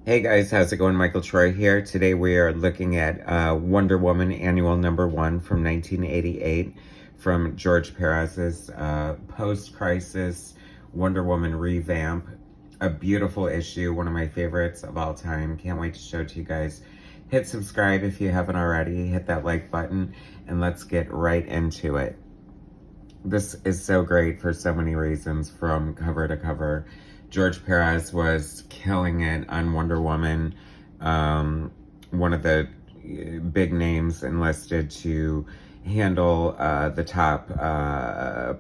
Hey guys, how's it going? Michael Troy here. Today we are looking at Wonder Woman Annual #1 from 1988 from George Perez's post-crisis Wonder Woman revamp. A beautiful issue, one of my favorites of all time. Can't wait to show it to you guys. Hit subscribe if you haven't already. Hit that like button and let's get right into it. This is so great for so many reasons from cover to cover. George Perez was killing it on Wonder Woman. One of the big names enlisted to handle the top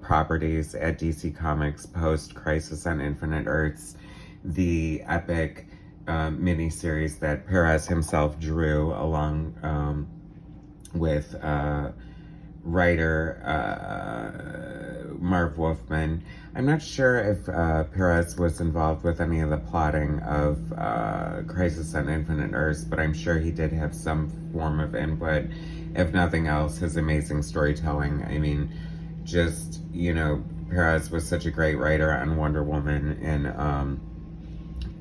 properties at DC Comics post Crisis on Infinite Earths, the epic miniseries that Perez himself drew along with writer Marv Wolfman. I'm not sure if Perez was involved with any of the plotting of Crisis on Infinite Earths, but I'm sure he did have some form of input. If nothing else, his amazing storytelling. I mean, just, Perez was such a great writer on Wonder Woman, and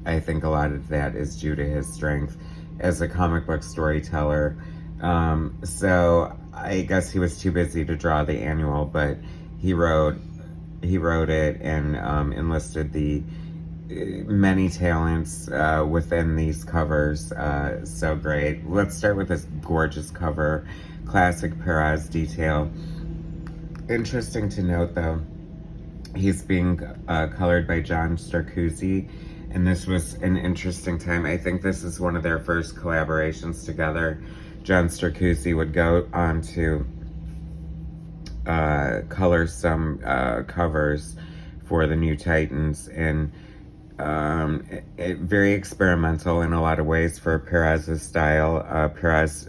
I think a lot of that is due to his strength as a comic book storyteller. So I guess he was too busy to draw the annual, but he wrote it and enlisted the many talents within these covers. So great. Let's start with this gorgeous cover, classic Perez detail. Interesting to note though, he's being colored by John Starcuzzi, and this was an interesting time. I think this is one of their first collaborations together. John Starcuzzi would go on to color some covers for the New Titans, and very experimental in a lot of ways for Perez's style. Perez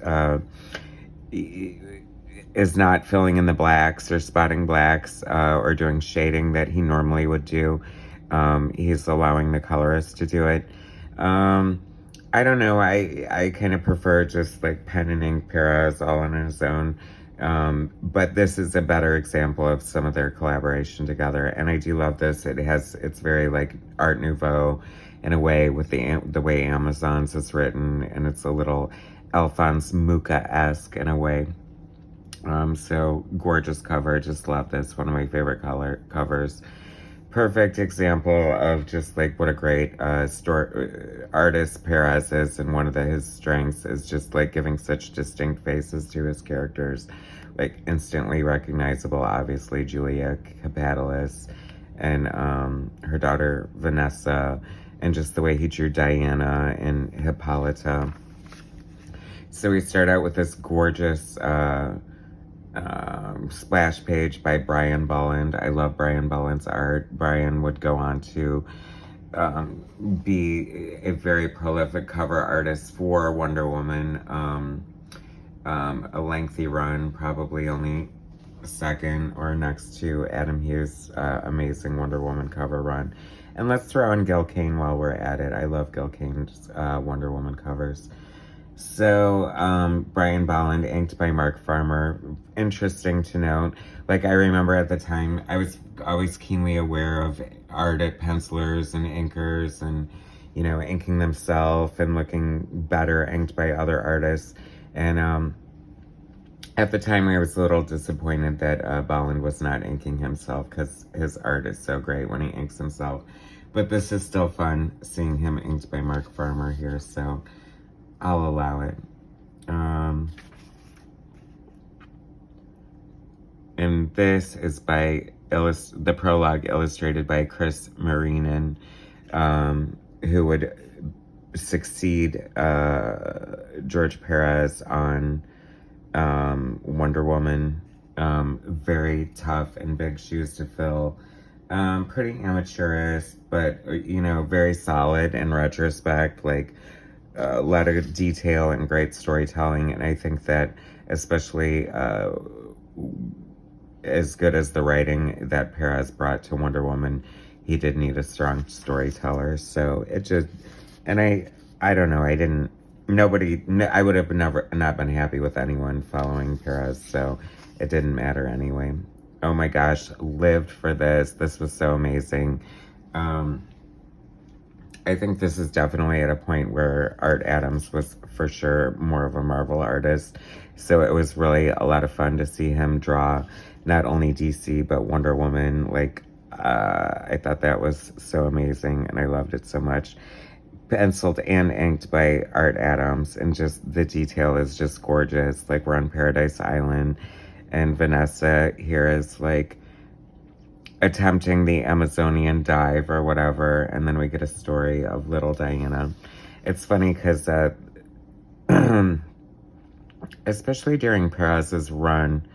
is not filling in the blacks or spotting blacks or doing shading that he normally would do. He's allowing the colorist to do it. I don't know. I kind of prefer just like pen and ink Perez all on his own. But this is a better example of some of their collaboration together, and I do love this. It's very like Art Nouveau in a way with the way Amazon's is written, and it's a little Alphonse Mucha-esque in a way. So gorgeous cover. Just love this. One of my favorite covers. Perfect example of just like what a great artist Perez is, and one of his strengths is just like giving such distinct faces to his characters, like instantly recognizable. Obviously, Julia Capatalis and her daughter Vanessa, and just the way he drew Diana and Hippolyta. So we start out with this gorgeous splash page by Brian Bolland. I love Brian Bolland's art. Brian would go on to be a very prolific cover artist for Wonder Woman. A lengthy run, probably only second or next to Adam Hughes' amazing Wonder Woman cover run. And let's throw in Gil Kane while we're at it. I love Gil Kane's Wonder Woman covers. So, Brian Bolland, inked by Mark Farmer. Interesting to note. Like, I remember at the time, I was always keenly aware of art at pencilers and inkers and, inking themselves and looking better inked by other artists. And at the time, I was a little disappointed that Bolland was not inking himself, because his art is so great when he inks himself. But this is still fun seeing him inked by Mark Farmer here, so I'll allow it. And this is by the prologue illustrated by Chris Marinin, who would succeed George Perez on Wonder Woman. Very tough and big shoes to fill. Pretty amateurish, but very solid in retrospect. Like, a lot of detail and great storytelling, and I think that especially as good as the writing that Perez brought to Wonder Woman, he did need a strong storyteller. So it just, and I don't know, I would have never not been happy with anyone following Perez, so it didn't matter anyway. Oh my gosh, lived for this. This was so amazing. I think this is definitely at a point where Art Adams was for sure more of a Marvel artist. So it was really a lot of fun to see him draw not only DC but Wonder Woman. Like, I thought that was so amazing and I loved it so much. Penciled and inked by Art Adams, and just the detail is just gorgeous. Like, we're on Paradise Island and Vanessa here is like attempting the Amazonian dive or whatever, and then we get a story of little Diana. It's funny because especially during Perez's run,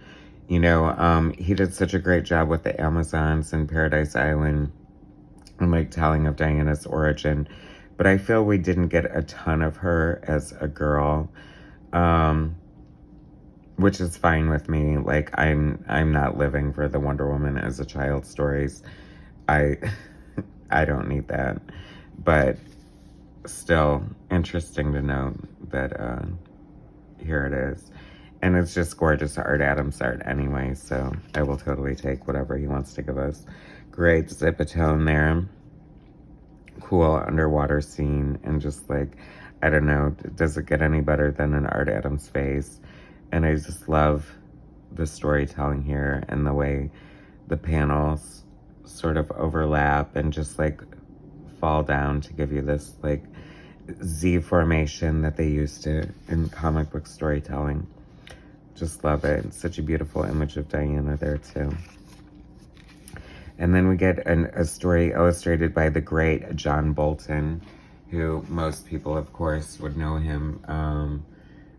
you know, he did such a great job with the Amazons and Paradise Island and like telling of Diana's origin, but I feel we didn't get a ton of her as a girl, which is fine with me. Like, I'm not living for the Wonder Woman as a child stories. I I don't need that, but still interesting to know that here it is. And it's just gorgeous Art Adams art anyway, so I will totally take whatever he wants to give us. Great zip-a-tone there. Cool underwater scene, and just like, I don't know, does it get any better than an Art Adams face? And I just love the storytelling here and the way the panels sort of overlap and just like fall down to give you this like Z formation that they used to in comic book storytelling. Just love it. It's such a beautiful image of Diana there too. And then we get a story illustrated by the great John Bolton, who most people, of course, would know him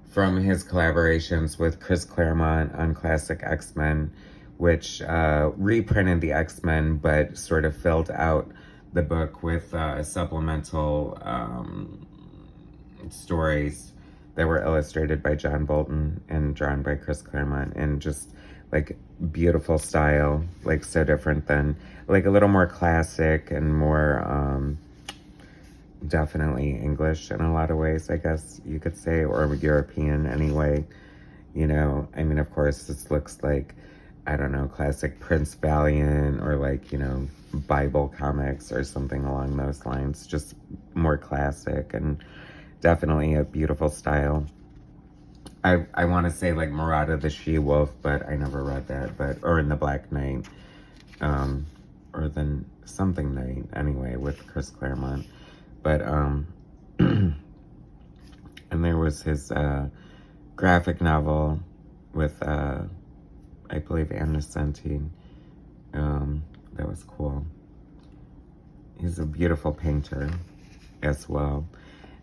from his collaborations with Chris Claremont on Classic X-Men, which reprinted the X-Men, but sort of filled out the book with supplemental stories that were illustrated by John Bolton and drawn by Chris Claremont, and just like beautiful style, like so different than, like a little more classic and more definitely English in a lot of ways, I guess you could say, or European anyway. You know, I mean, of course, this looks like, I don't know, classic Prince Valiant or like, you know, Bible comics or something along those lines. Just more classic and definitely a beautiful style. I want to say like Murata the She-Wolf, but I never read that. But or in the Black Knight, or then something Knight anyway with Chris Claremont. But and there was his graphic novel with I believe Anne Nesenti. That was cool. He's a beautiful painter as well.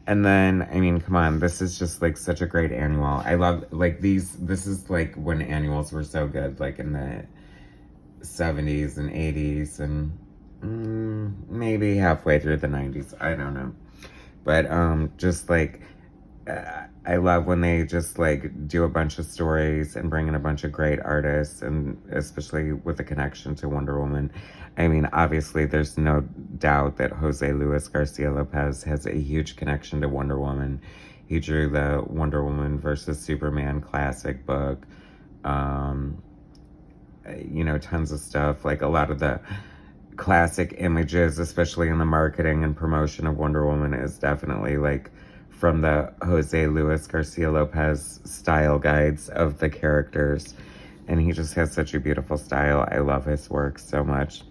And then, I mean, come on, this is just like such a great annual. I love like this is like when annuals were so good, like in the 70s and 80s and maybe halfway through the 90s. I don't know. But just like, I love when they just like do a bunch of stories and bring in a bunch of great artists, and especially with a connection to Wonder Woman. I mean, obviously, there's no doubt that Jose Luis Garcia Lopez has a huge connection to Wonder Woman. He drew the Wonder Woman versus Superman classic book. You know, tons of stuff. Like a lot of the classic images, especially in the marketing and promotion of Wonder Woman, is definitely like from the Jose Luis Garcia Lopez style guides of the characters. And he just has such a beautiful style. I love his work so much.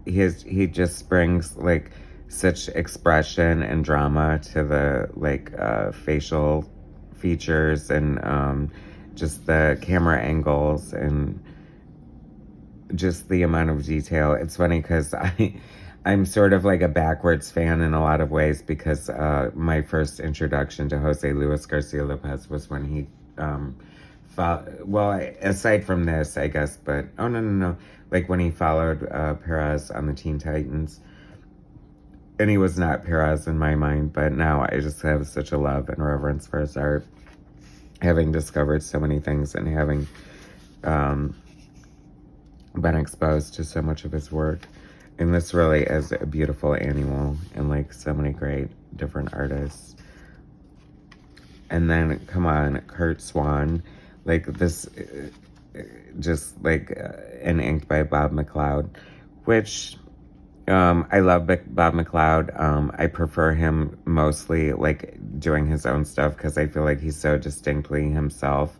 He just brings like such expression and drama to the like facial features and just the camera angles and just the amount of detail. It's funny because I'm sort of like a backwards fan in a lot of ways, because my first introduction to Jose Luis Garcia Lopez was when he well, aside from this, I guess, but oh no, like when he followed Perez on the Teen Titans. And he was not Perez in my mind, but now I just have such a love and reverence for his art, having discovered so many things and having been exposed to so much of his work. And this really is a beautiful annual, and like so many great different artists. And then, come on, Kurt Swan. Like this, just like and inked by Bob McLeod, which I love Bob McLeod. I prefer him mostly like doing his own stuff because I feel like he's so distinctly himself,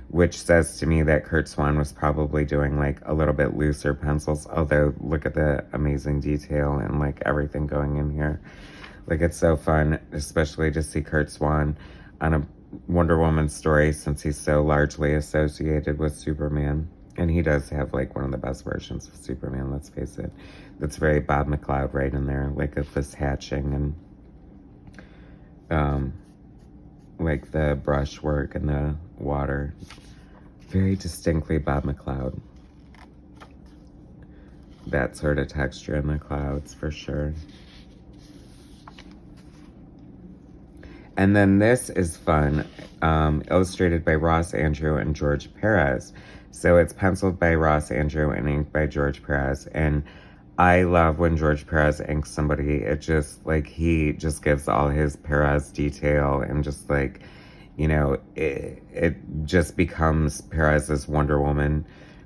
which says to me that Kurt Swan was probably doing like a little bit looser pencils. Although look at the amazing detail and like everything going in here. Like it's so fun, especially to see Kurt Swan on a Wonder Woman story since he's so largely associated with Superman. And he does have like one of the best versions of Superman, let's face it. That's very Bob McLeod right in there, like of this hatching and like the brushwork and the water. Very distinctly Bob McLeod. That sort of texture in the clouds for sure. And then this is fun, illustrated by Ross Andru and George Pérez. So it's penciled by Ross Andru and inked by George Pérez. And I love when George Pérez inks somebody. It just, like, he just gives all his Pérez detail and just, like, you know, it just becomes Pérez's Wonder Woman.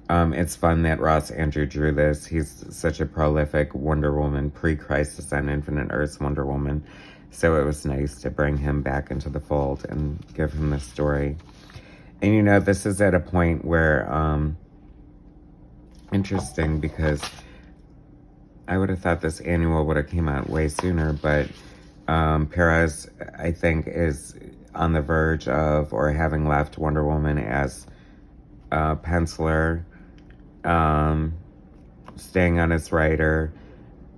It's fun that Ross Andru drew this. He's such a prolific Wonder Woman, pre-Crisis on Infinite Earths Wonder Woman. So it was nice to bring him back into the fold and give him this story. And you know, this is at a point where, interesting because I would have thought this annual would have came out way sooner, but Pérez, I think, is on the verge of, or having left Wonder Woman as a penciler, staying on as writer,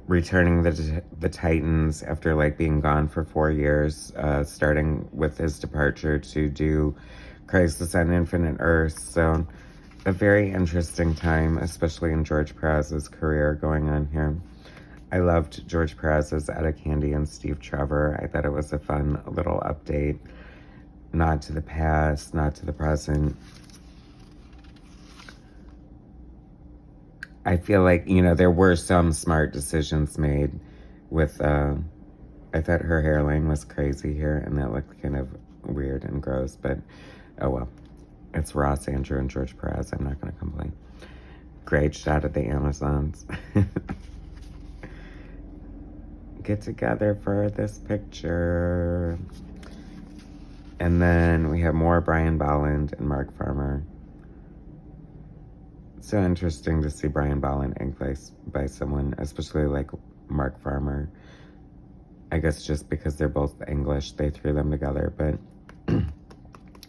returning the Titans after like being gone for 4 years, starting with his departure to do Crisis on Infinite Earths. So a very interesting time, especially in George Pérez's career going on here. I loved George Pérez's Etta Candy and Steve Trevor. I thought it was a fun little update. Nod to the past, nod to the present. I feel like, you know, there were some smart decisions made with, I thought her hairline was crazy here, and that looked kind of weird and gross, but oh well. It's Ross Andru and George Pérez. I'm not going to complain. Great shot at the Amazons. Get together for this picture. And then we have more Brian Bolland and Mark Farmer. So interesting to see Brian Bolland inked by someone, especially like Mark Farmer. I guess just because they're both English, they threw them together, but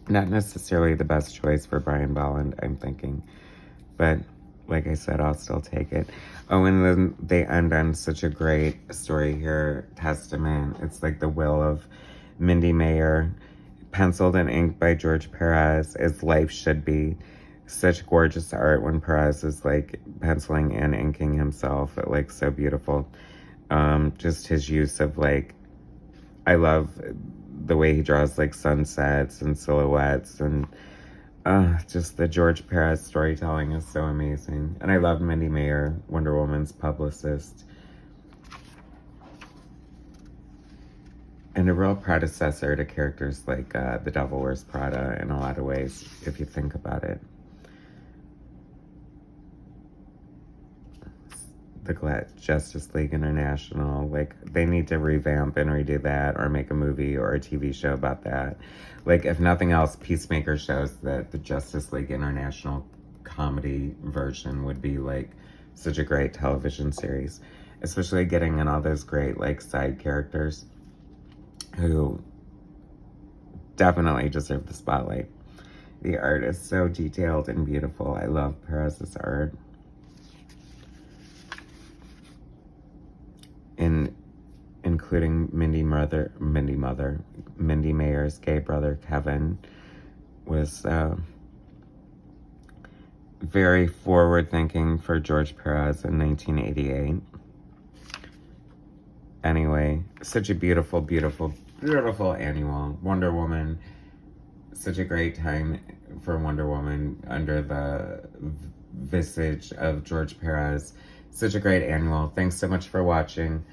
not necessarily the best choice for Brian Bolland, I'm thinking. But like I said, I'll still take it. Oh, and then they end on such a great story here, Testament. It's like the will of Mindy Mayer, penciled and inked by George Pérez, as life should be. Such gorgeous art when Pérez is like penciling and inking himself. It like so beautiful. Just his use of like, I love the way he draws like sunsets and silhouettes, and just the George Pérez storytelling is so amazing. And I love Mindy Mayer, Wonder Woman's publicist, and a real predecessor to characters like The Devil Wears Prada in a lot of ways, if you think about it. The Justice League International, like, they need to revamp and redo that, or make a movie or a TV show about that. Like, if nothing else, Peacemaker shows that the Justice League International comedy version would be, like, such a great television series. Especially getting in all those great, like, side characters who definitely deserve the spotlight. The art is so detailed and beautiful. I love Pérez's art. Including Mindy Mayer's gay brother Kevin was very forward-thinking for George Pérez in 1988. Anyway, such a beautiful, beautiful, beautiful annual. Wonder Woman, such a great time for Wonder Woman under the visage of George Pérez. Such a great annual. Thanks so much for watching.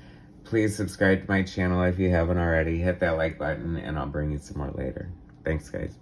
Please subscribe to my channel if you haven't already. Hit that like button, and I'll bring you some more later. Thanks, guys.